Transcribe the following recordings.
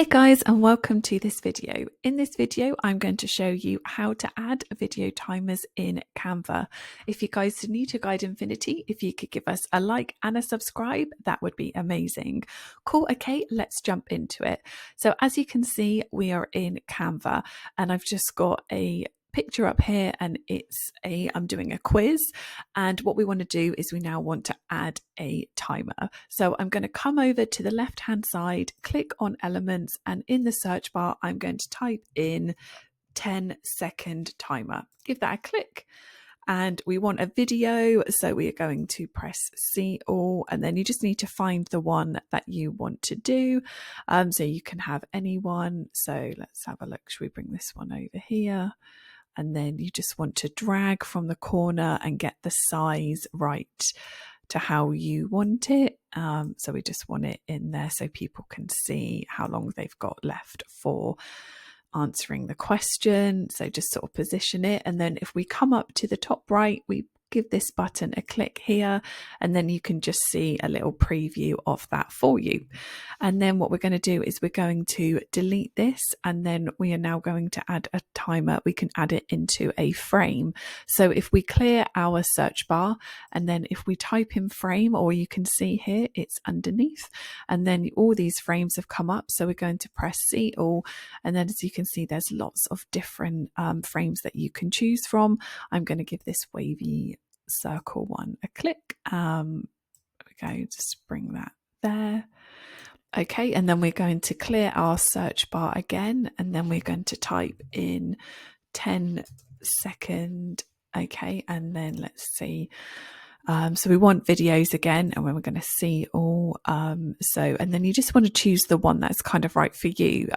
Hey guys, and welcome to this video. In this video, I'm going to show you how to add video timers in Canva. If you guys are new to Guide Infinity, if you could give us a like and a subscribe, that would be amazing. Cool, okay, let's jump into it. So as you can see, we are in Canva and I've just got a picture up here and I'm doing a quiz, and what we want to do is we now want to add a timer. So I'm going to come over to the left hand side, click on elements, and in the search bar I'm going to type in 10-second timer. Give that a click. And we want a video, so we are going to press see all, and then you just need to find the one that you want to do. So you can have any one. So let's have a look. Should we bring this one over here? And then you just want to drag from the corner and get the size right to how you want it. So we just want it in there so people can see how long they've got left for answering the question. So just sort of position it. And then if we come up to the top right, we give this button a click here, and then you can just see a little preview of that for you. And then what we're going to do is we're going to delete this, and then we are now going to add a timer. We can add it into a frame. So if we clear our search bar, and then if we type in frame, or you can see here, it's underneath, and then all these frames have come up. So we're going to press see all, and then as you can see, there's lots of different frames that you can choose from. I'm going to give this wavy circle one a click. There we go, just bring that there. Okay, and then we're going to clear our search bar again, and then we're going to type in 10-second. Okay, and then let's see. So we want videos again, and we're going to see all. And then you just want to choose the one that's kind of right for you.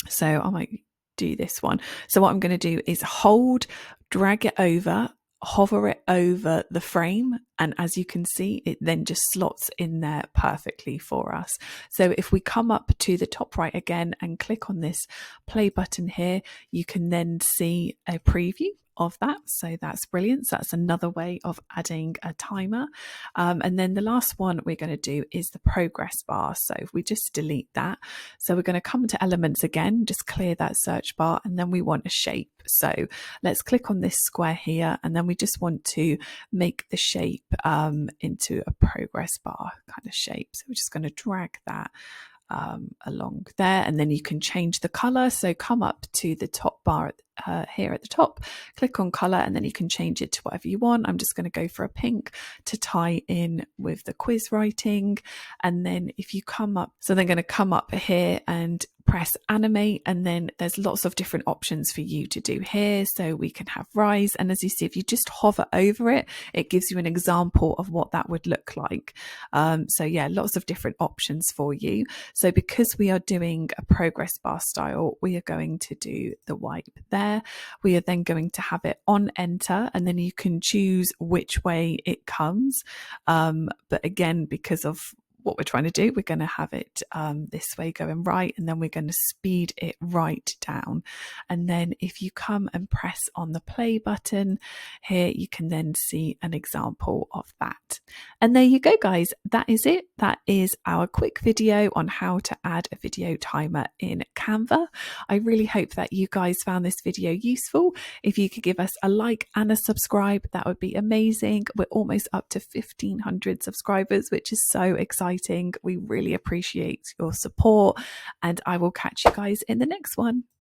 So I might do this one. So what I'm going to do is hold, drag it over, hover it over the frame, and as you can see, it then just slots in there perfectly for us. So if we come up to the top right again and click on this play button here, you can then see a preview of that. So that's brilliant. So that's another way of adding a timer. And then the last one we're going to do is the progress bar. So if we just delete that, so we're going to come to elements again, just clear that search bar, and then we want a shape. So let's click on this square here, and then we just want to make the shape into a progress bar kind of shape. So we're just going to drag that along there, and then you can change the color. So come up to the top bar here at the top, click on color, and then you can change it to whatever you want. I'm just going to go for a pink to tie in with the quiz writing. And then if you come up, so they're going to come up here and press animate, and then there's lots of different options for you to do here. So we can have rise, and as you see, if you just hover over it, it gives you an example of what that would look like. So yeah, lots of different options for you. So because we are doing a progress bar style, we are going to do the wipe there. We are then going to have it on enter, and then you can choose which way it comes. But again, because of what we're trying to do, we're going to have it this way going right, and then we're going to speed it right down. And then if you come and press on the play button here, you can then see an example of that. And there you go, guys. That is it. That is our quick video on how to add a video timer in Canva. I really hope that you guys found this video useful. If you could give us a like and a subscribe, that would be amazing. We're almost up to 1,500 subscribers, which is so exciting. We really appreciate your support, and I will catch you guys in the next one.